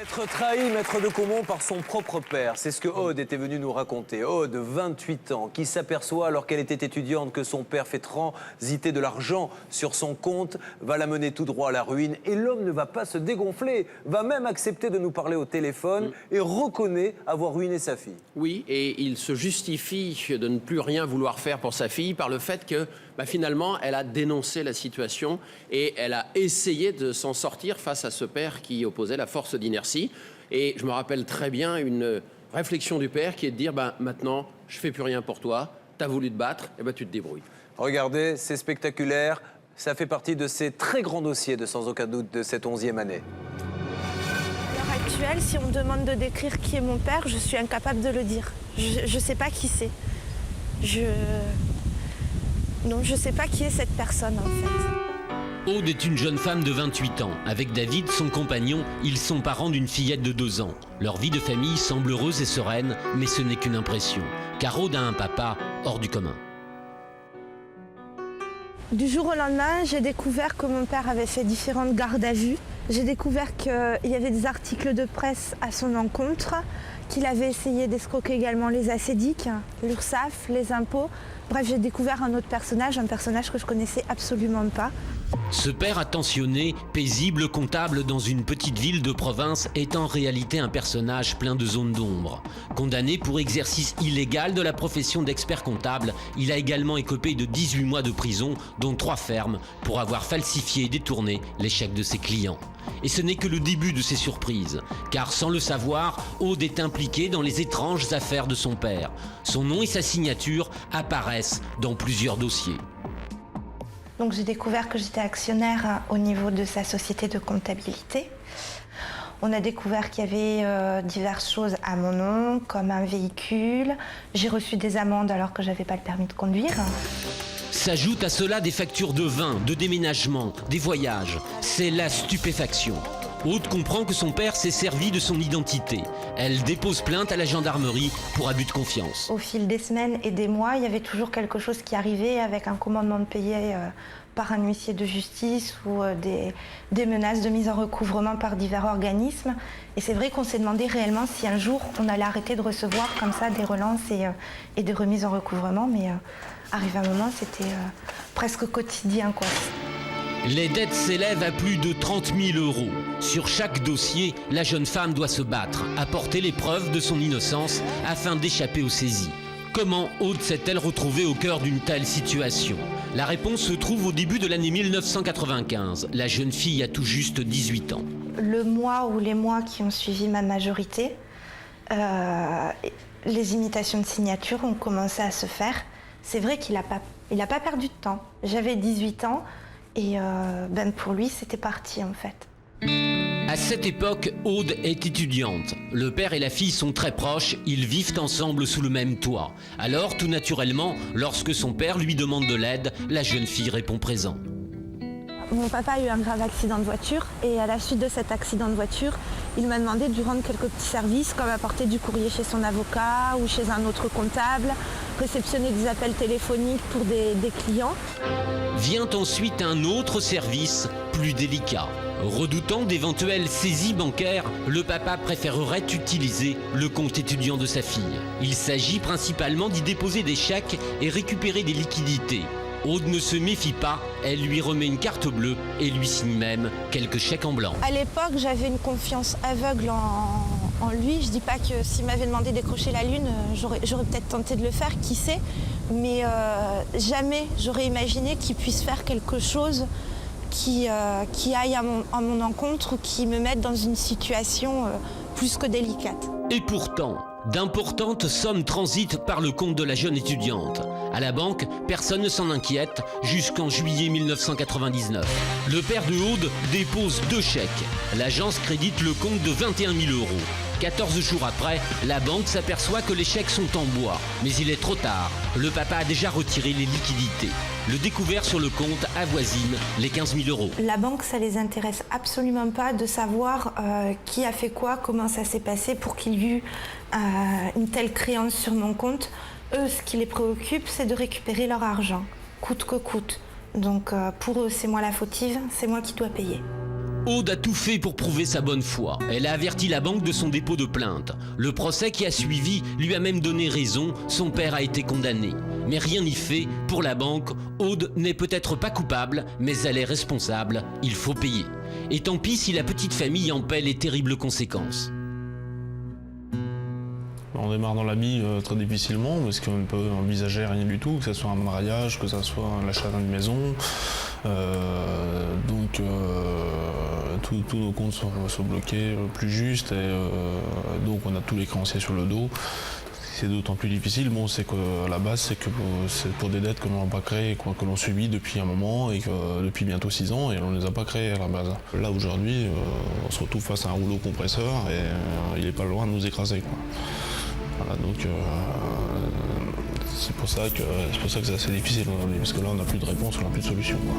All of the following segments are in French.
Être trahi, maître de Caumont, par son propre père, c'est ce que Aude était venue nous raconter. Aude, 28 ans, qui s'aperçoit alors qu'elle était étudiante que son père fait transiter de l'argent sur son compte, va la mener tout droit à la ruine. Et l'homme ne va pas se dégonfler, va même accepter de nous parler au téléphone et reconnaît avoir ruiné sa fille. Oui, et il se justifie de ne plus rien vouloir faire pour sa fille par le fait que finalement, elle a dénoncé la situation et elle a essayé de s'en sortir face à ce père qui opposait la force d'inertie. Et je me rappelle très bien une réflexion du père qui est de dire maintenant, je fais plus rien pour toi, t'as voulu te battre, et tu te débrouilles. Regardez, c'est spectaculaire. Ça fait partie de ces très grands dossiers, sans aucun doute, de cette 11e année. À l'heure actuelle, si on me demande de décrire qui est mon père, je suis incapable de le dire. Je ne sais pas qui c'est. Non, je ne sais pas qui est cette personne, en fait. Aude est une jeune femme de 28 ans. Avec David, son compagnon, ils sont parents d'une fillette de 2 ans. Leur vie de famille semble heureuse et sereine, mais ce n'est qu'une impression. Car Aude a un papa hors du commun. Du jour au lendemain, j'ai découvert que mon père avait fait différentes gardes à vue. J'ai découvert qu'il y avait des articles de presse à son encontre, qu'il avait essayé d'escroquer également les ACDIC, l'URSSAF, les impôts. Bref, j'ai découvert un autre personnage, un personnage que je connaissais absolument pas. Ce père attentionné, paisible comptable dans une petite ville de province est en réalité un personnage plein de zones d'ombre. Condamné pour exercice illégal de la profession d'expert comptable, il a également écopé de 18 mois de prison, dont 3 fermes, pour avoir falsifié et détourné les chèques de ses clients. Et ce n'est que le début de ses surprises, car sans le savoir, Aude est impliquée dans les étranges affaires de son père. Son nom et sa signature apparaissent dans plusieurs dossiers. Donc j'ai découvert que j'étais actionnaire au niveau de sa société de comptabilité. On a découvert qu'il y avait diverses choses à mon nom, comme un véhicule. J'ai reçu des amendes alors que je n'avais pas le permis de conduire. S'ajoutent à cela des factures de vin, de déménagement, des voyages. C'est la stupéfaction. Aude comprend que son père s'est servi de son identité. Elle dépose plainte à la gendarmerie pour abus de confiance. Au fil des semaines et des mois, il y avait toujours quelque chose qui arrivait avec un commandement de payer par un huissier de justice ou des menaces de mise en recouvrement par divers organismes. Et c'est vrai qu'on s'est demandé réellement si un jour on allait arrêter de recevoir comme ça des relances et des remises en recouvrement. Mais arrivé un moment, c'était presque quotidien, quoi. Les dettes s'élèvent à plus de 30 000 €. Sur chaque dossier, la jeune femme doit se battre, apporter les preuves de son innocence afin d'échapper aux saisies. Comment Aude s'est-elle retrouvée au cœur d'une telle situation? La réponse se trouve au début de l'année 1995. La jeune fille a tout juste 18 ans. Le mois ou les mois qui ont suivi ma majorité, les imitations de signature ont commencé à se faire. C'est vrai qu'il n'a pas perdu de temps. J'avais 18 ans. Et pour lui, c'était parti en fait. À cette époque, Aude est étudiante. Le père et la fille sont très proches, ils vivent ensemble sous le même toit. Alors, tout naturellement, lorsque son père lui demande de l'aide, la jeune fille répond présent. Mon papa a eu un grave accident de voiture et à la suite de cet accident de voiture, il m'a demandé de lui rendre quelques petits services comme apporter du courrier chez son avocat ou chez un autre comptable, réceptionner des appels téléphoniques pour des clients. Vient ensuite un autre service plus délicat. Redoutant d'éventuelles saisies bancaires, le papa préférerait utiliser le compte étudiant de sa fille. Il s'agit principalement d'y déposer des chèques et récupérer des liquidités. Aude ne se méfie pas, elle lui remet une carte bleue et lui signe même quelques chèques en blanc. À l'époque, j'avais une confiance aveugle en lui. Je dis pas que s'il m'avait demandé de décrocher la lune, j'aurais peut-être tenté de le faire, qui sait. Mais jamais j'aurais imaginé qu'il puisse faire quelque chose qui aille à mon encontre ou qui me mette dans une situation plus que délicate. Et pourtant, d'importantes sommes transitent par le compte de la jeune étudiante. À la banque, personne ne s'en inquiète jusqu'en juillet 1999. Le père de Aude dépose 2 chèques. L'agence crédite le compte de 21 000 €. 14 jours après, la banque s'aperçoit que les chèques sont en bois. Mais il est trop tard. Le papa a déjà retiré les liquidités. Le découvert sur le compte avoisine les 15 000 €. La banque, ça les intéresse absolument pas de savoir qui a fait quoi, comment ça s'est passé pour qu'il y ait une telle créance sur mon compte. Eux, ce qui les préoccupe, c'est de récupérer leur argent, coûte que coûte. Donc pour eux, c'est moi la fautive, c'est moi qui dois payer. Aude a tout fait pour prouver sa bonne foi. Elle a averti la banque de son dépôt de plainte. Le procès qui a suivi lui a même donné raison. Son père a été condamné. Mais rien n'y fait. Pour la banque, Aude n'est peut-être pas coupable, mais elle est responsable. Il faut payer. Et tant pis si la petite famille en paie les terribles conséquences. On démarre dans la vie très difficilement parce qu'on ne peut envisager rien du tout, que ce soit un mariage, que ce soit l'achat d'une maison. Tous nos comptes sont bloqués plus juste et donc on a tous les créanciers sur le dos. C'est d'autant plus difficile, c'est qu'à la base, c'est pour des dettes que l'on n'a pas créées, que l'on subit depuis un moment et que depuis bientôt 6 ans, et on ne les a pas créées à la base. Là aujourd'hui, on se retrouve face à un rouleau compresseur et il n'est pas loin de nous écraser, quoi. Voilà, donc c'est pour ça que c'est assez difficile aujourd'hui, parce que là on n'a plus de réponse, on n'a plus de solution, quoi.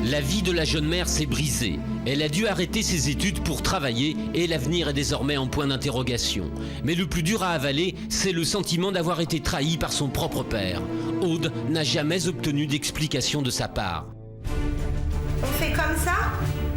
La vie de la jeune mère s'est brisée. Elle a dû arrêter ses études pour travailler et l'avenir est désormais en point d'interrogation. Mais le plus dur à avaler, c'est le sentiment d'avoir été trahi par son propre père. Aude n'a jamais obtenu d'explication de sa part. On fait comme ça?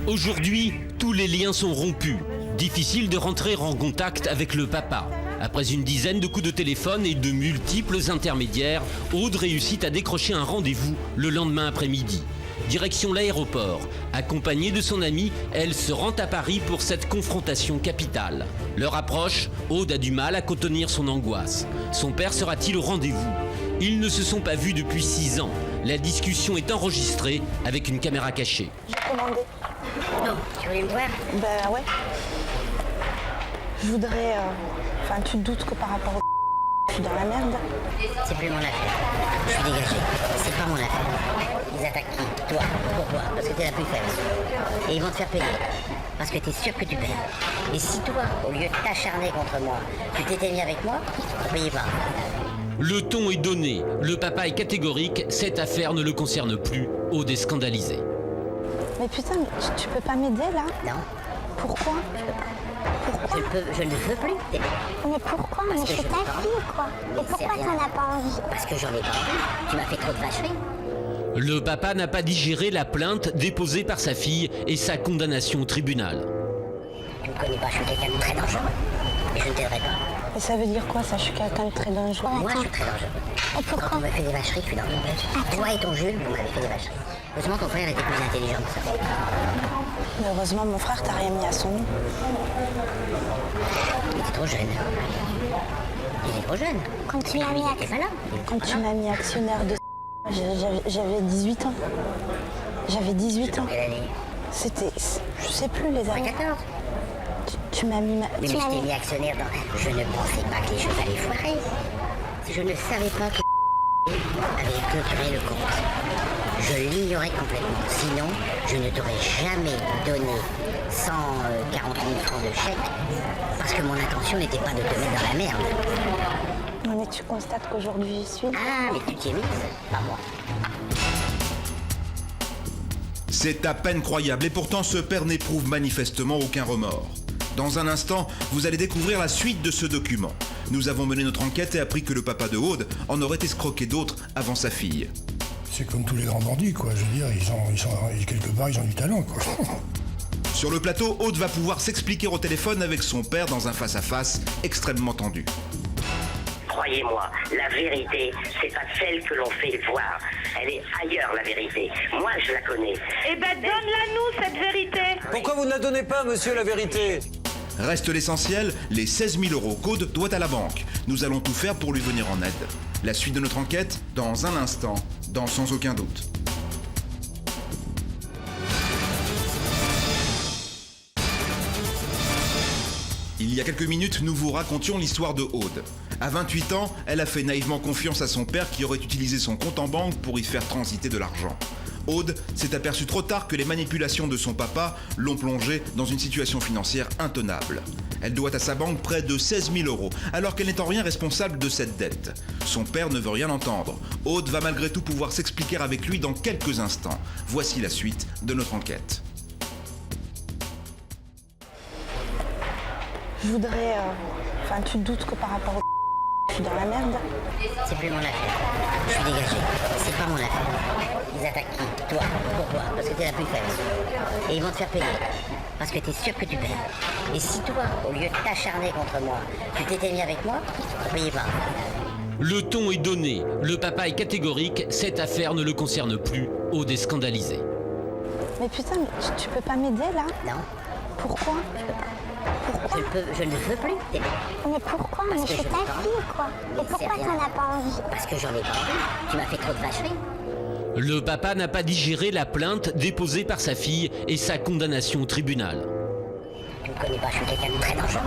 Aujourd'hui, tous les liens sont rompus. Difficile de rentrer en contact avec le papa. Après une dizaine de coups de téléphone et de multiples intermédiaires, Aude réussit à décrocher un rendez-vous le lendemain après-midi. Direction l'aéroport. Accompagnée de son ami, elle se rend à Paris pour cette confrontation capitale. L'heure approche, Aude a du mal à contenir son angoisse. Son père sera-t-il au rendez-vous? Ils ne se sont pas vus depuis 6 ans. La discussion est enregistrée avec une caméra cachée. J'ai commandé. Non, tu voulais me voir? Ben ouais. Je voudrais... Enfin, tu te doutes que par rapport au... Je suis dans la merde. C'est plus mon affaire. Je suis dégagé. C'est pas mon affaire. Ils attaquent qui? Toi. Pourquoi? Parce que t'es la plus faible. Et ils vont te faire payer. Parce que t'es sûr que tu perds. Et si toi, au lieu de t'acharner contre moi, tu t'étais mis avec moi, on payait pas. Le ton est donné. Le papa est catégorique. Cette affaire ne le concerne plus. Aude est scandalisée. Mais putain, tu peux pas m'aider là? Non, Pourquoi? Pourquoi? je ne veux plus t'aider. Mais pourquoi? Mais je suis ta fille, quoi. Et pourquoi C'est t'en rien. as pas envie? Parce que j'en ai pas envie. Tu m'as fait trop de vacheries. Le papa n'a pas digéré la plainte déposée par sa fille et sa condamnation au tribunal. Tu me connais pas, je suis quelqu'un de très dangereux. Et je ne t'aiderai pas. Et ça veut dire quoi ça? Je suis quelqu'un de très dangereux. Moi, je suis très dangereux. Et Quand pourquoi? on m'a fait des vacheries, tu es dans le bled. Toi et ton Jules, vous m'avez fait des vacheries. Heureusement, ton frère était plus intelligent que ça. Mais heureusement, mon frère t'a rien mis à son nom. Il était trop jeune. Il est trop jeune. Quand tu m'as mis Il était pas là. Quand tu m'as mis actionnaire de... J'avais 18 ans. J'avais 18 ans. Quelle année? C'était... Je sais plus les années. 14. Tu m'as mis... Mais je t'ai mis actionnaire dans... Je ne pensais pas que les choses allaient foirer. Je ne savais pas que avait clôturé le compte. Je l'ignorais complètement. Sinon, je ne t'aurais jamais donné 140 000 francs de chèque parce que mon intention n'était pas de te mettre dans la merde. Non, mais tu constates qu'aujourd'hui, je suis... Ah, mais tu t'y es mise, pas moi. C'est à peine croyable et pourtant ce père n'éprouve manifestement aucun remords. Dans un instant, vous allez découvrir la suite de ce document. Nous avons mené notre enquête et appris que le papa de Aude en aurait escroqué d'autres avant sa fille. C'est comme tous les grands bandits, quoi. Je veux dire, quelque part, ils ont du talent, quoi. Sur le plateau, Aude va pouvoir s'expliquer au téléphone avec son père dans un face-à-face extrêmement tendu. Croyez-moi, la vérité, c'est pas celle que l'on fait voir. Elle est ailleurs, la vérité. Moi, je la connais. Eh ben, donne-la nous, cette vérité. Pourquoi vous ne la donnez pas, monsieur, la vérité? Reste l'essentiel, les 16 000 € qu'Aude doit à la banque. Nous allons tout faire pour lui venir en aide. La suite de notre enquête, dans un instant, dans Sans aucun doute. Il y a quelques minutes, nous vous racontions l'histoire de Aude. À 28 ans, elle a fait naïvement confiance à son père qui aurait utilisé son compte en banque pour y faire transiter de l'argent. Aude s'est aperçue trop tard que les manipulations de son papa l'ont plongée dans une situation financière intenable. Elle doit à sa banque près de 16 000 €, alors qu'elle n'est en rien responsable de cette dette. Son père ne veut rien entendre. Aude va malgré tout pouvoir s'expliquer avec lui dans quelques instants. Voici la suite de notre enquête. Je voudrais... Enfin, tu te doutes que par rapport au... Je suis suis dans la merde. C'est plus mon affaire. Je suis dégagé. C'est pas mon affaire. Ils attaquent qui? Toi. Pourquoi? Parce que t'es la plus faible. Et ils vont te faire payer. Parce que t'es sûr que tu perds. Et si toi, au lieu de t'acharner contre moi, tu t'étais mis avec moi, on payait pas. Le ton est donné, le papa est catégorique, cette affaire ne le concerne plus, Aude est scandalisée. Mais putain, tu peux pas m'aider là? Non. Pourquoi? Je peux pas. Pourquoi? Je ne veux plus t'aider. Mais pourquoi? Mais je suis ta fille, quoi. Et pourquoi t'en as pas envie? Parce que j'en ai pas envie. Tu m'as fait trop de vacheries. Le papa n'a pas digéré la plainte déposée par sa fille et sa condamnation au tribunal. Tu me connais pas, je suis quelqu'un de très dangereux.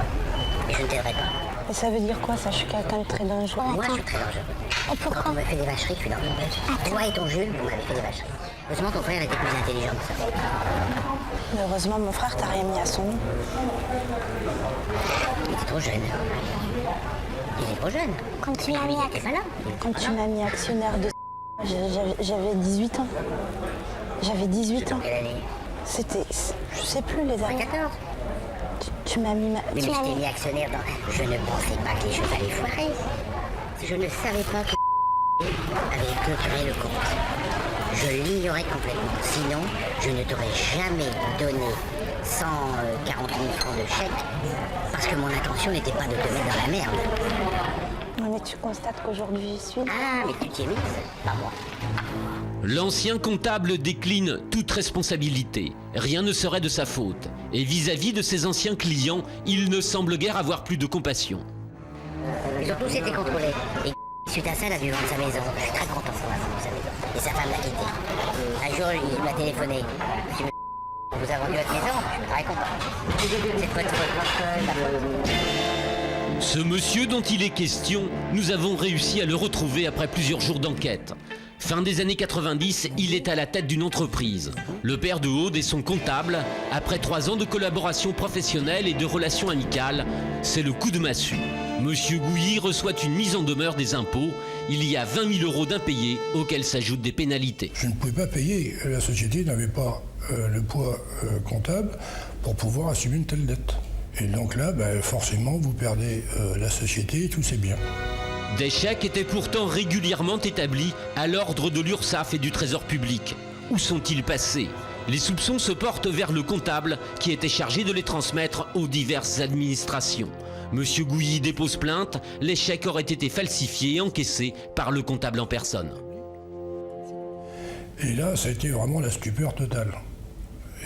Et je ne t'aiderai pas. Et ça veut dire quoi ça? Je suis quelqu'un de très dangereux. Moi, je suis très dangereux. Et pourquoi? Quand on me fait des vacheries, je suis dans le bête. Toi et ton Jules, vous m'avez fait des vacheries. Heureusement, ton frère était plus intelligent que ça. Mais heureusement, mon frère t'a rien mis à son nom. Il était trop jeune. Il est trop jeune. Quand tu m'as mis Quand tu m'as mis actionnaire de j'avais 18 ans. J'avais 18 ans. Quelle année? C'était... Je sais plus les années. 14. Tu m'as mis... Mais je t'ai mis actionnaire dans... Je ne pensais pas que les jeux allaient foirer. Je ne savais pas que avait clôturé le compte. Je l'ignorais complètement. Sinon, je ne t'aurais jamais donné 140 000 francs de chèque parce que mon intention n'était pas de te mettre dans la merde. Non, mais tu constates qu'aujourd'hui je suis... Ah, mais tu t'y es mise, pas moi. L'ancien comptable décline toute responsabilité. Rien ne serait de sa faute. Et vis-à-vis de ses anciens clients, il ne semble guère avoir plus de compassion. Ils ont tous été contrôlés. Et suite à ça, il a dû vendre sa maison. Je suis très content qu'on a vendu sa maison. Et sa femme l'a quitté. Un jour, il m'a téléphoné. Monsieur, vous avez vendu votre maison? Je suis très content. C'est votre faute. Ce monsieur dont il est question, nous avons réussi à le retrouver après plusieurs jours d'enquête. Fin des années 90, il est à la tête d'une entreprise. Le père de Aude est son comptable. Après 3 ans de collaboration professionnelle et de relations amicales, c'est le coup de massue. Monsieur Gouilly reçoit une mise en demeure des impôts. Il y a 20 000 € d'impayés auxquels s'ajoutent des pénalités. Je ne pouvais pas payer. La société n'avait pas le poids comptable pour pouvoir assumer une telle dette. Et donc là, forcément, vous perdez la société et tous ses biens. Des chèques étaient pourtant régulièrement établis à l'ordre de l'URSSAF et du Trésor public. Où sont-ils passés? Les soupçons se portent vers le comptable qui était chargé de les transmettre aux diverses administrations. Monsieur Gouilly dépose plainte, les chèques auraient été falsifiés et encaissés par le comptable en personne. Et là, ça a été vraiment la stupeur totale.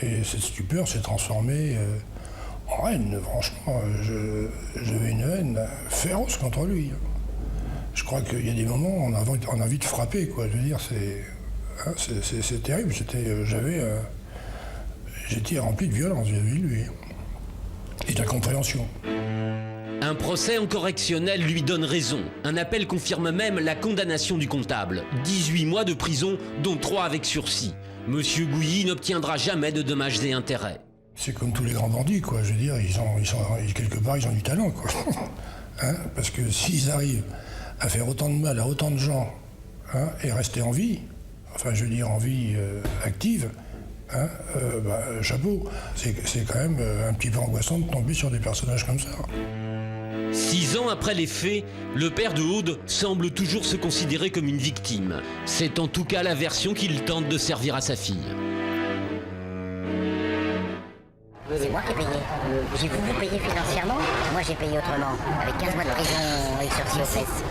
Et cette stupeur s'est transformée en haine. Franchement, j'avais une haine féroce contre lui. Je crois qu'il y a des moments où on a envie de frapper, quoi. Je veux dire, c'est terrible. J'étais rempli de violence vis-à-vis de lui et d'incompréhension. Un procès en correctionnel lui donne raison. Un appel confirme même la condamnation du comptable. 18 mois de prison, dont 3 avec sursis. Monsieur Gouilly n'obtiendra jamais de dommages et intérêts. C'est comme tous les grands bandits, quoi. Je veux dire, quelque part, ils ont du talent, quoi. Hein? Parce que s'ils arrivent à faire autant de mal à autant de gens, hein, et rester en vie, enfin, je veux dire, en vie active, hein, chapeau. C'est quand même un petit peu angoissant de tomber sur des personnages comme ça. 6 ans après les faits, le père de Aude semble toujours se considérer comme une victime. C'est en tout cas la version qu'il tente de servir à sa fille. C'est moi qui ai payé. J'ai voulu payer financièrement, moi j'ai payé autrement, avec 15 mois de prison avec sursis aux fesses.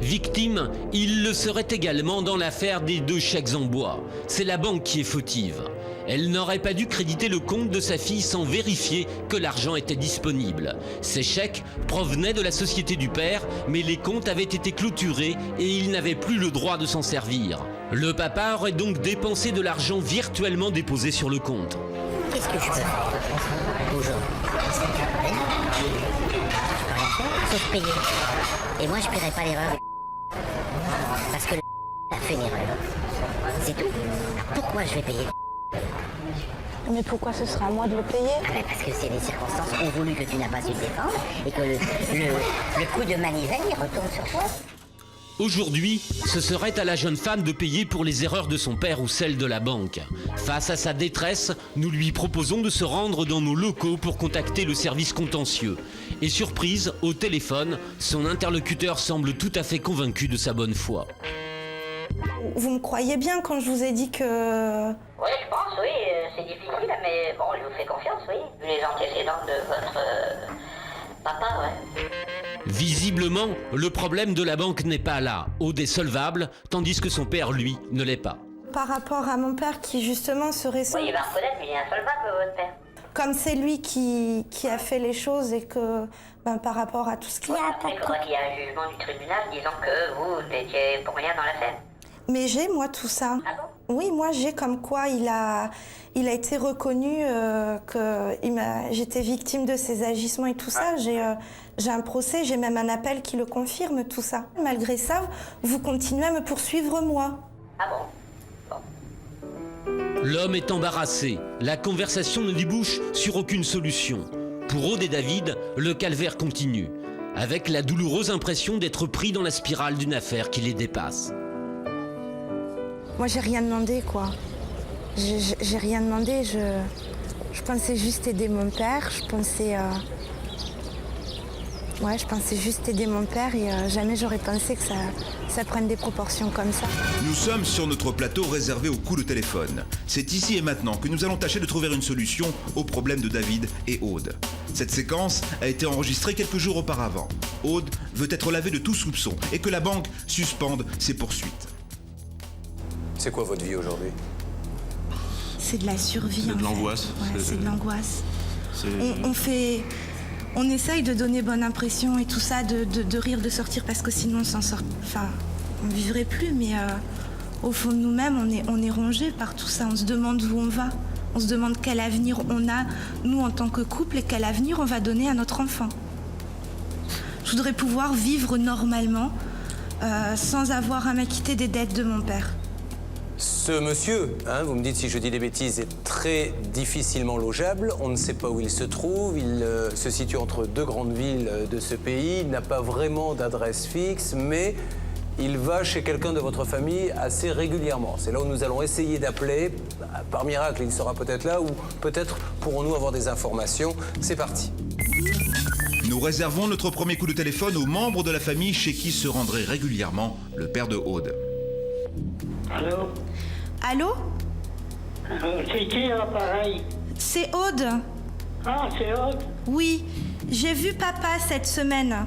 Victime, il le serait également dans l'affaire des 2 chèques en bois. C'est la banque qui est fautive. Elle n'aurait pas dû créditer le compte de sa fille sans vérifier que l'argent était disponible. Ces chèques provenaient de la société du père, mais les comptes avaient été clôturés et il n'avait plus le droit de s'en servir. Le papa aurait donc dépensé de l'argent virtuellement déposé sur le compte. Qu'est-ce que je peux faire aujourd'hui? Je peux rien faire, sauf payer. Et moi, je ne paierai pas l'erreur. Parce que a fait une erreur. C'est tout. Pourquoi je vais payer? Mais pourquoi ce sera à moi de le payer? Parce que c'est les circonstances ont voulu que tu n'as pas su te défendre et que le coup de manivelle il retourne sur toi. Aujourd'hui, ce serait à la jeune femme de payer pour les erreurs de son père ou celles de la banque. Face à sa détresse, nous lui proposons de se rendre dans nos locaux pour contacter le service contentieux. Et surprise, au téléphone, son interlocuteur semble tout à fait convaincu de sa bonne foi. Vous me croyez bien quand je vous ai dit que... Oui, je pense, oui, c'est difficile, mais bon, je vous fais confiance, oui. Vu les antécédents de votre papa, ouais. Visiblement, le problème de la banque n'est pas là. Aude est solvable, tandis que son père, lui, ne l'est pas. Par rapport à mon père qui justement serait... Oui, il va reconnaître, mais il est insolvable, votre père. Comme c'est lui qui a fait les choses et que par rapport à tout ce qu'il y a... Après, il faudra qu'il y ait un jugement du tribunal disant que vous n'étiez pour rien dans l'affaire. Mais j'ai, moi, tout ça. Ah bon? Oui, moi, j'ai comme quoi il a été reconnu que j'étais victime de ses agissements et tout ça. J'ai un procès, j'ai même un appel qui le confirme, tout ça. Malgré ça, vous continuez à me poursuivre, moi. Ah bon? L'homme est embarrassé. La conversation ne débouche sur aucune solution. Pour Aude et David, le calvaire continue, avec la douloureuse impression d'être pris dans la spirale d'une affaire qui les dépasse. Moi, j'ai rien demandé, quoi. J'ai rien demandé. Je pensais juste aider mon père. Je pensais juste aider mon père et jamais j'aurais pensé que ça prenne des proportions comme ça. Nous sommes sur notre plateau réservé aux coups de téléphone. C'est ici et maintenant que nous allons tâcher de trouver une solution au problème de David et Aude. Cette séquence a été enregistrée quelques jours auparavant. Aude veut être lavée de tout soupçon et que la banque suspende ses poursuites. C'est quoi votre vie aujourd'hui? C'est de la survie. C'est de l'angoisse. Ouais, c'est de l'angoisse. On essaye de donner bonne impression et tout ça, de rire, de sortir, parce que sinon on s'en sort. Enfin, on vivrait plus, mais au fond de nous-mêmes, on est rongé par tout ça. On se demande où on va. On se demande quel avenir on a, nous, en tant que couple, et quel avenir on va donner à notre enfant. Je voudrais pouvoir vivre normalement, sans avoir à m'acquitter des dettes de mon père. Ce monsieur, vous me dites si je dis des bêtises, est très difficilement logeable. On ne sait pas où il se trouve. Il se situe entre deux grandes villes de ce pays. Il n'a pas vraiment d'adresse fixe, mais il va chez quelqu'un de votre famille assez régulièrement. C'est là où nous allons essayer d'appeler. Par miracle, il sera peut-être là, ou peut-être pourrons-nous avoir des informations. C'est parti. Nous réservons notre premier coup de téléphone aux membres de la famille chez qui se rendrait régulièrement le père de Aude. Allô? Allô? C'est qui l'appareil? C'est Aude. Ah, c'est Aude? Oui, j'ai vu papa cette semaine.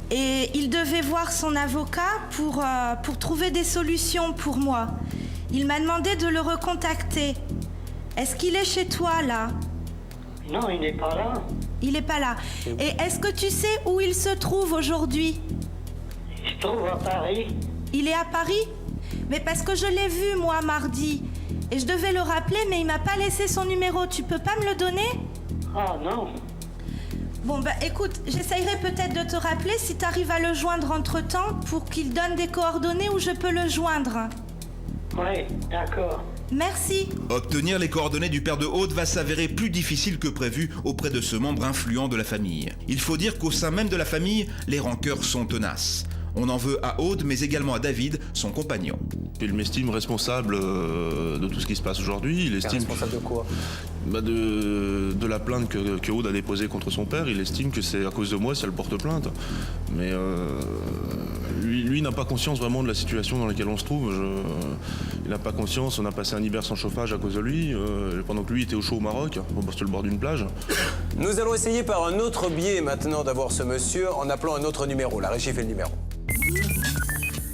Et il devait voir son avocat pour trouver des solutions pour moi. Il m'a demandé de le recontacter. Est-ce qu'il est chez toi, là? Non, il n'est pas là. Il n'est pas là. Et est-ce que tu sais où il se trouve aujourd'hui? Il se trouve à Paris. Il est à Paris? Mais parce que je l'ai vu, moi, mardi. Et je devais le rappeler, mais il m'a pas laissé son numéro. Tu peux pas me le donner? Ah, non. Bon, écoute, j'essayerai peut-être de te rappeler si tu arrives à le joindre entre-temps pour qu'il donne des coordonnées où je peux le joindre. Oui, d'accord. Merci. Obtenir les coordonnées du père de Aude va s'avérer plus difficile que prévu auprès de ce membre influent de la famille. Il faut dire qu'au sein même de la famille, les rancœurs sont tenaces. On en veut à Aude, mais également à David, son compagnon. Il m'estime responsable de tout ce qui se passe aujourd'hui. Il estime responsable de quoi? De la plainte que Aude a déposée contre son père. Il estime que c'est à cause de moi si elle porte plainte. Mais lui n'a pas conscience vraiment de la situation dans laquelle on se trouve. Il n'a pas conscience. On a passé un hiver sans chauffage à cause de lui. Pendant que lui était au chaud au Maroc, sur le bord d'une plage. Nous allons essayer par un autre biais maintenant d'avoir ce monsieur en appelant un autre numéro. La régie fait le numéro.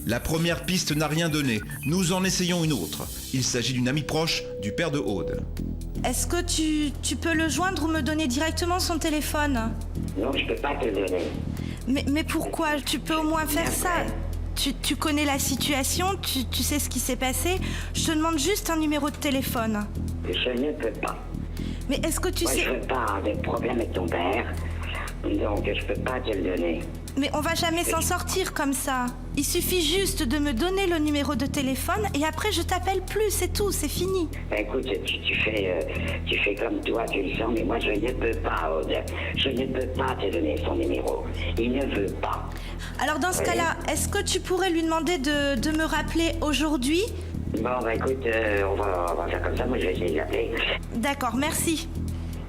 La première piste n'a rien donné. Nous en essayons une autre. Il s'agit d'une amie proche du père de Aude. Est-ce que tu peux le joindre ou me donner directement son téléphone? Non, je peux pas te le donner. Mais pourquoi? Tu peux au moins faire ça. Tu connais la situation, tu sais ce qui s'est passé. Je te demande juste un numéro de téléphone. Je ne peux pas. Mais est-ce que tu sais... Je veux pas avoir de problème avec ton père, donc je peux pas te le donner. Mais on va jamais s'en sortir comme ça. Il suffit juste de me donner le numéro de téléphone et après je t'appelle plus, c'est tout, c'est fini. Écoute, tu fais comme toi, tu le sens, mais moi je ne peux pas, Aude. Je ne peux pas te donner son numéro. Il ne veut pas. Alors dans ce cas-là, est-ce que tu pourrais lui demander de me rappeler aujourd'hui? Bon, bah écoute, on va faire comme ça, moi je vais essayer de l'appeler. D'accord, merci.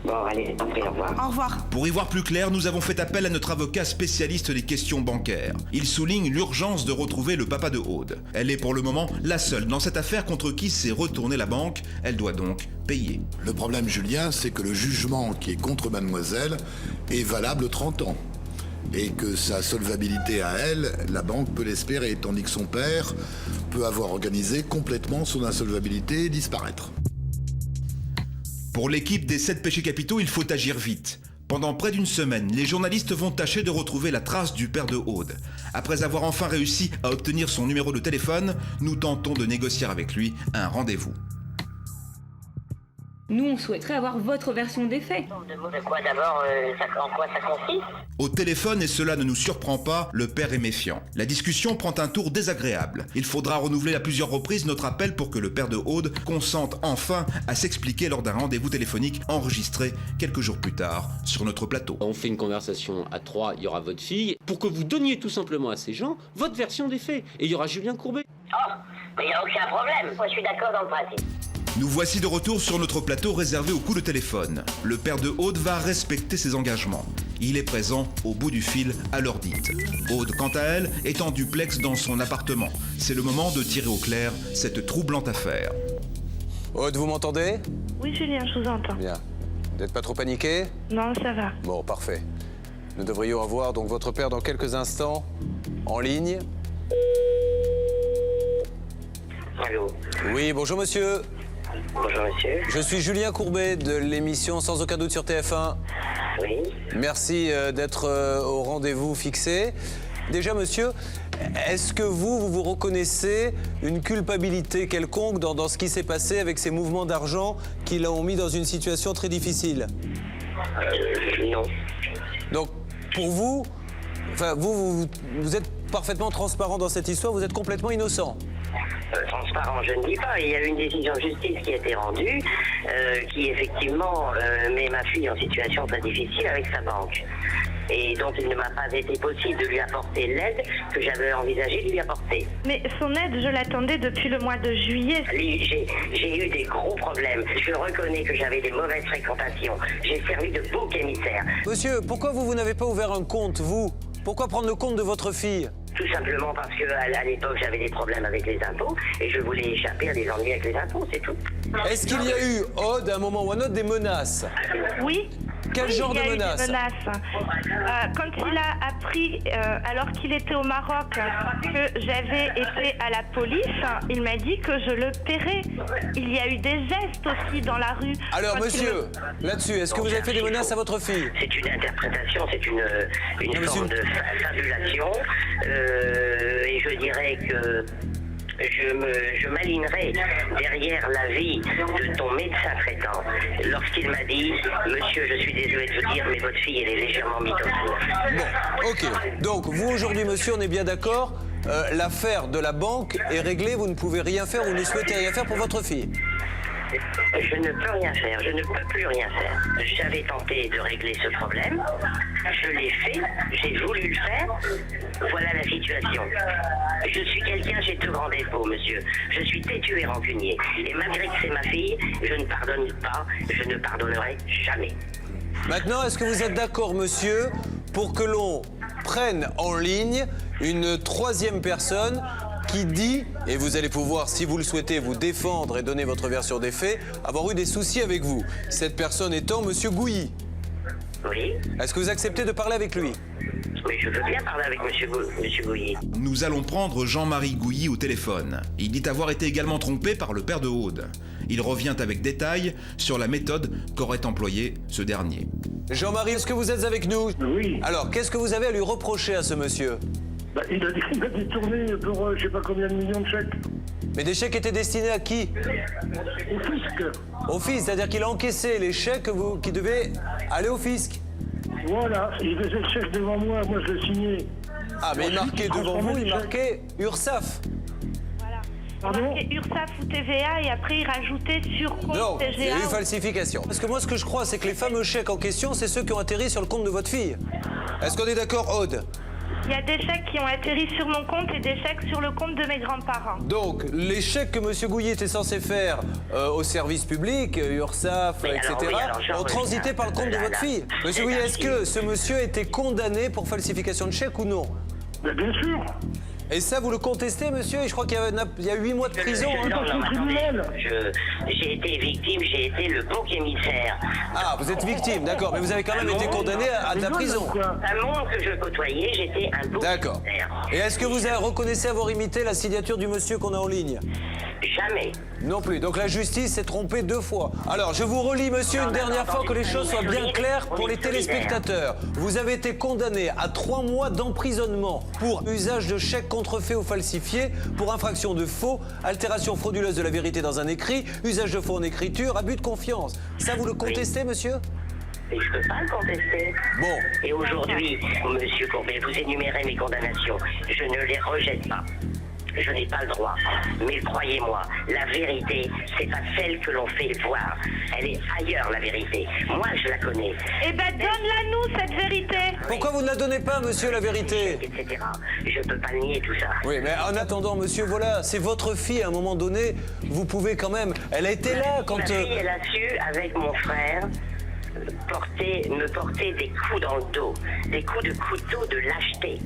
Bon, allez, t'en prie, au revoir. Au revoir. Pour y voir plus clair, nous avons fait appel à notre avocat spécialiste des questions bancaires. Il souligne l'urgence de retrouver le papa de Aude. Elle est pour le moment la seule dans cette affaire contre qui s'est retournée la banque. Elle doit donc payer. Le problème, Julien, c'est que le jugement qui est contre mademoiselle est valable 30 ans. Et que sa solvabilité à elle, la banque peut l'espérer, tandis que son père peut avoir organisé complètement son insolvabilité et disparaître. Pour l'équipe des 7 péchés capitaux, il faut agir vite. Pendant près d'une semaine, les journalistes vont tâcher de retrouver la trace du père de Aude. Après avoir enfin réussi à obtenir son numéro de téléphone, nous tentons de négocier avec lui un rendez-vous. Nous, on souhaiterait avoir votre version des faits. De quoi d'abord, en quoi ça consiste? Au téléphone, et cela ne nous surprend pas, le père est méfiant. La discussion prend un tour désagréable. Il faudra renouveler à plusieurs reprises notre appel pour que le père de Aude consente enfin à s'expliquer lors d'un rendez-vous téléphonique enregistré quelques jours plus tard sur notre plateau. On fait une conversation à 3, il y aura votre fille, pour que vous donniez tout simplement à ces gens votre version des faits. Et il y aura Julien Courbet. Oh, mais il n'y a aucun problème. Moi, je suis d'accord dans le principe. Nous voici de retour sur notre plateau réservé au coup de téléphone. Le père de Aude va respecter ses engagements. Il est présent au bout du fil à l'heure dite. Aude, quant à elle, est en duplex dans son appartement. C'est le moment de tirer au clair cette troublante affaire. Aude, vous m'entendez? Oui, Julien, je vous entends. Bien. Vous n'êtes pas trop paniqué? Non, ça va. Bon, parfait. Nous devrions avoir donc votre père dans quelques instants en ligne. Allô? Oui, bonjour monsieur. Bonjour, monsieur. Je suis Julien Courbet de l'émission Sans aucun doute sur TF1. Oui. Merci d'être au rendez-vous fixé. Déjà, monsieur, est-ce que vous reconnaissez une culpabilité quelconque dans ce qui s'est passé avec ces mouvements d'argent qui l'ont mis dans une situation très difficile? Non. Donc, pour vous, enfin, vous êtes parfaitement transparent dans cette histoire, vous êtes complètement innocent. Transparent, je ne dis pas. Il y a eu une décision de justice qui a été rendue, qui effectivement met ma fille en situation très difficile avec sa banque. Et donc il ne m'a pas été possible de lui apporter l'aide que j'avais envisagé de lui apporter. Mais son aide, je l'attendais depuis le mois de juillet. J'ai eu des gros problèmes. Je reconnais que j'avais des mauvaises fréquentations. J'ai servi de bouc émissaire. Monsieur, pourquoi vous n'avez pas ouvert un compte, vous? Pourquoi prendre le compte de votre fille? Tout simplement parce que à l'époque j'avais des problèmes avec les impôts et je voulais échapper à des ennuis avec les impôts, c'est tout. Est-ce qu'il y a eu, Aude, à un moment ou à un autre, des menaces? Oui. Quel genre de menaces? Des menaces. Quand il a appris, alors qu'il était au Maroc, que j'avais été à la police, il m'a dit que je le paierais. Il y a eu des gestes aussi dans la rue. Alors, monsieur, là-dessus, est-ce que vous avez fait des menaces à votre fille? C'est une interprétation, c'est une forme de fabulation. Et je dirais que je m'alignerai derrière l'avis de ton médecin traitant lorsqu'il m'a dit « Monsieur, je suis désolé de vous dire, mais votre fille, elle est légèrement mythosine. » Bon, ok. Donc, vous, aujourd'hui, monsieur, on est bien d'accord, l'affaire de la banque est réglée, vous ne pouvez rien faire ou ne souhaitez rien faire pour votre fille? Je ne peux rien faire, je ne peux plus rien faire. J'avais tenté de régler ce problème, je l'ai fait, j'ai voulu le faire, voilà la situation. Je suis quelqu'un, j'ai deux grands défauts, monsieur. Je suis têtu et rancunier. Et malgré que c'est ma fille, je ne pardonne pas, je ne pardonnerai jamais. Maintenant, est-ce que vous êtes d'accord, monsieur, pour que l'on prenne en ligne une troisième personne qui dit, et vous allez pouvoir, si vous le souhaitez, vous défendre et donner votre version des faits, avoir eu des soucis avec vous. Cette personne étant Monsieur Gouilly. Oui. Est-ce que vous acceptez de parler avec lui? Oui, je veux bien parler avec Monsieur Gouilly. Nous allons prendre Jean-Marie Gouilly au téléphone. Il dit avoir été également trompé par le père de Aude. Il revient avec détails sur la méthode qu'aurait employée ce dernier. Jean-Marie, est-ce que vous êtes avec nous? Oui. Alors, qu'est-ce que vous avez à lui reprocher à ce monsieur? Il a détourné pour je sais pas combien de millions de chèques. Mais des chèques étaient destinés à qui? Au fisc. Au fisc, c'est-à-dire qu'il a encaissé les chèques qui devaient aller au fisc. Voilà, il faisait le chèque devant moi je l'ai signé. Ah, mais Ensuite, marqué devant transformait vous, le il chèque. marquait URSAF. Il marquait URSAF ou TVA et après il rajoutait sur compte Non, il y a eu TGA. falsification. Parce que moi, ce que je crois, c'est que les fameux chèques en question, c'est ceux qui ont atterri sur le compte de votre fille. Est-ce qu'on est d'accord, Aude? Il y a des chèques qui ont atterri sur mon compte et des chèques sur le compte de mes grands-parents. Donc, les chèques que M. Gouillet était censé faire au service public, URSAF, Mais etc., alors, oui, alors, je ont transité reviens. par le compte de Là, votre là. fille. Monsieur Gouillet, est-ce que ce monsieur a été condamné pour falsification de chèques ou non? Mais bien sûr. Et ça, vous le contestez, monsieur? Et je crois qu'il y a 8 mois de prison. hein. Non, attendez, j'ai été victime, j'ai été le bouc émissaire. Ah, vous êtes victime, d'accord. Mais vous avez quand même été condamné à de la prison. Un monde que je côtoyais, j'étais un bouc D'accord. émissaire. Et est-ce que vous reconnaissez avoir imité la signature du monsieur qu'on a en ligne? Jamais. Non plus. Donc la justice s'est trompée 2 fois. Alors, je vous relis, monsieur, une dernière fois que les choses soient bien claires pour les téléspectateurs. Vous avez été condamné à 3 mois d'emprisonnement pour usage de chèques contrefaits ou falsifiés, pour infraction de faux, altération frauduleuse de la vérité dans un écrit, usage de faux en écriture, abus de confiance. Ça, vous le contestez, monsieur? Et je peux pas le contester. Bon. Et aujourd'hui, monsieur Courbet, vous énumérez mes condamnations. Je ne les rejette pas. Je n'ai pas le droit. Mais croyez-moi, la vérité, c'est pas celle que l'on fait voir. Elle est ailleurs, la vérité. Moi, je la connais. Eh ben, donne-la nous, cette vérité. Pourquoi vous ne la donnez pas, monsieur, la vérité? Etc. Je peux pas nier tout ça. Oui, mais en attendant, monsieur, voilà, c'est votre fille, à un moment donné, vous pouvez quand même... Elle a été là quand... Ma fille, elle a su, avec mon frère, me porter des coups dans le dos, des coups de couteau de lâcheté.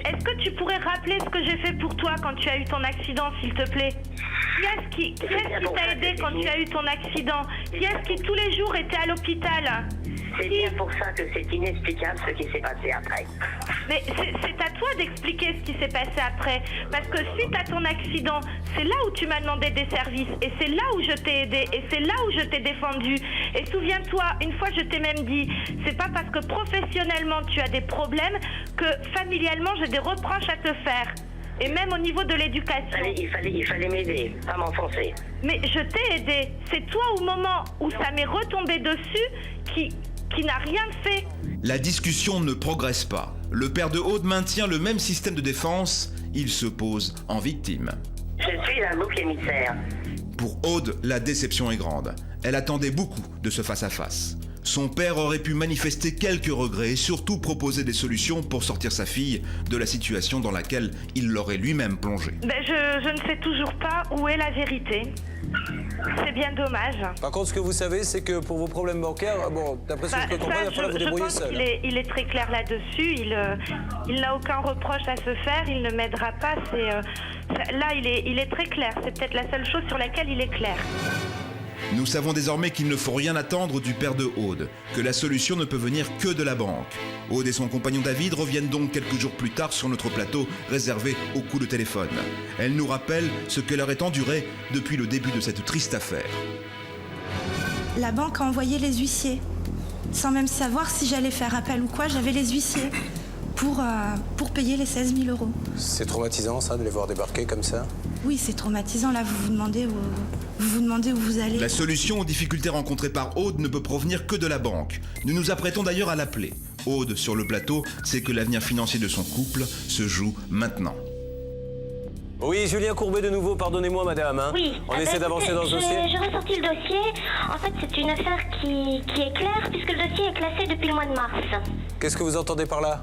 Est-ce que tu pourrais rappeler ce que j'ai fait pour toi quand tu as eu ton accident, s'il te plaît? Qui est-ce qui t'a aidé quand tu as eu ton accident? Qui est-ce qui tous les jours était à l'hôpital? C'est bien pour ça que c'est inexplicable ce qui s'est passé après. Mais c'est à toi d'expliquer ce qui s'est passé après. Parce que suite à ton accident, c'est là où tu m'as demandé des services. Et c'est là où je t'ai aidé. Et c'est là où je t'ai défendu. Et souviens-toi, une fois je t'ai même dit, c'est pas parce que professionnellement tu as des problèmes que familialement j'ai des reproches à te faire. Et même au niveau de l'éducation. Il fallait m'aider, pas m'enfoncer. Mais je t'ai aidé. C'est toi au moment où ça m'est retombé dessus qui n'a rien fait. La discussion ne progresse pas. Le père de Aude maintient le même système de défense. Il se pose en victime. Je suis un bouc émissaire. Pour Aude, la déception est grande. Elle attendait beaucoup de ce face-à-face. Son père aurait pu manifester quelques regrets et surtout proposer des solutions pour sortir sa fille de la situation dans laquelle il l'aurait lui-même plongée. Ben je ne sais toujours pas où est la vérité. C'est bien dommage. Par contre, ce que vous savez, c'est que pour vos problèmes bancaires, bon, d'après ce que je peux comprendre, il va falloir vous débrouiller seul. Il est très clair là-dessus. Il n'a aucun reproche à se faire. Il ne m'aidera pas. Là, il est très clair. C'est peut-être la seule chose sur laquelle il est clair. Nous savons désormais qu'il ne faut rien attendre du père de Aude, que la solution ne peut venir que de la banque. Aude et son compagnon David reviennent donc quelques jours plus tard sur notre plateau réservé aux coups de téléphone. Elle nous rappelle ce qu'elle aurait enduré depuis le début de cette triste affaire. La banque a envoyé les huissiers. Sans même savoir si j'allais faire appel ou quoi, j'avais les huissiers pour payer les 16 000 €. C'est traumatisant, ça, de les voir débarquer comme ça? Oui, c'est traumatisant. Là, vous vous demandez où vous allez. La solution aux difficultés rencontrées par Aude ne peut provenir que de la banque. Nous nous apprêtons d'ailleurs à l'appeler. Aude, sur le plateau, sait que l'avenir financier de son couple se joue maintenant. Oui, Julien Courbet de nouveau, pardonnez-moi madame. Hein. Oui. On essaie d'avancer dans ce dossier. J'ai ressorti le dossier. En fait, c'est une affaire qui est claire puisque le dossier est classé depuis le mois de mars. Qu'est-ce que vous entendez par là?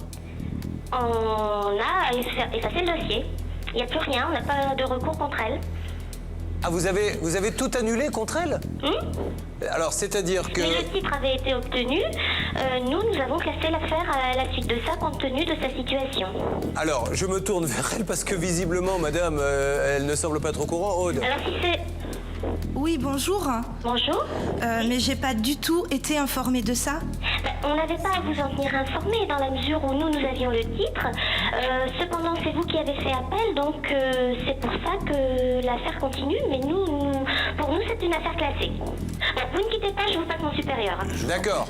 On a effacé le dossier. Il n'y a plus rien, on n'a pas de recours contre elle. Ah, vous avez tout annulé contre elle? Alors, c'est-à-dire que... Mais le titre avait été obtenu. Nous avons classé l'affaire à la suite de ça, compte tenu de sa situation. Alors, je me tourne vers elle parce que visiblement, madame, elle ne semble pas trop au courant. Aude. Alors si c'est... Oui, bonjour. Bonjour. Mais j'ai pas du tout été informée de ça. On n'avait pas à vous en tenir informé dans la mesure où nous avions le titre. Cependant, c'est vous qui avez fait appel, donc c'est pour ça que l'affaire continue. Mais pour nous, c'est une affaire classée. Bon, vous ne quittez pas, je vous passe mon supérieur. D'accord.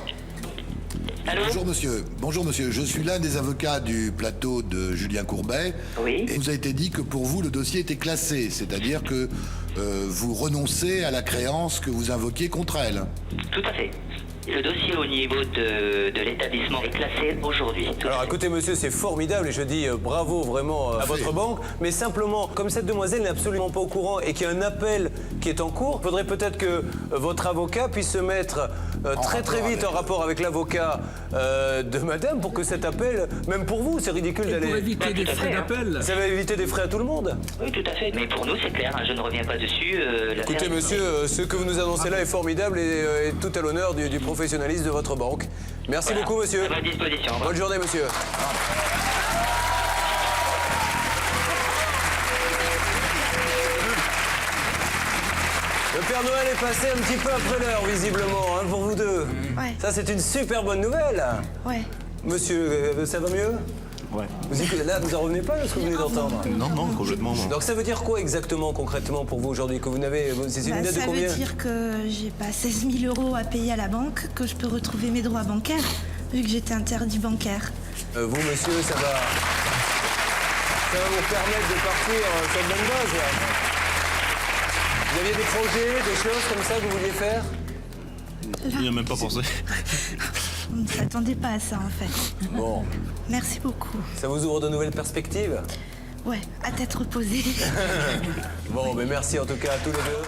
Bonjour monsieur, je suis l'un des avocats du plateau de Julien Courbet. Oui. Et il vous a été dit que pour vous le dossier était classé, c'est-à-dire que vous renoncez à la créance que vous invoquiez contre elle. Tout à fait. Le dossier au niveau de l'établissement est classé aujourd'hui. Alors écoutez monsieur, c'est formidable et je dis bravo vraiment à votre banque. Mais simplement, comme cette demoiselle n'est absolument pas au courant et qu'il y a un appel qui est en cours, il faudrait peut-être que votre avocat puisse se mettre très vite en rapport avec l'avocat de madame pour que cet appel, même pour vous, c'est ridicule d'aller... Pour éviter des frais d'appel. Ça va éviter des frais à tout le monde. Oui, tout à fait. Mais pour nous, c'est clair, je ne reviens pas dessus. Écoutez monsieur, ce que vous nous annoncez là est formidable et tout à l'honneur du professionnalisme de votre banque. Merci beaucoup monsieur. À votre disposition. Bonne journée monsieur. Le Père Noël est passé un petit peu après l'heure, visiblement, hein, pour vous deux. Ouais. Ça, c'est une super bonne nouvelle. Ouais. Monsieur, ça va mieux? Ouais. Là, vous en revenez pas de ce que vous venez d'entendre? Non, complètement. Non. Donc ça veut dire quoi exactement, concrètement, pour vous aujourd'hui? Que vous n'avez... C'est une dette de combien? Ça veut dire que j'ai pas 16 000 € à payer à la banque, que je peux retrouver mes droits bancaires, vu que j'étais interdit bancaire. Vous, monsieur, ça va vous permettre de partir sur une bonne base, là. Vous aviez des projets, des choses comme ça que vous vouliez faire? Il n'y a même pas pensé. On ne s'attendait pas à ça, en fait. Bon. Merci beaucoup. Ça vous ouvre de nouvelles perspectives? Ouais, à tête reposée. Bon, mais merci en tout cas à tous les deux.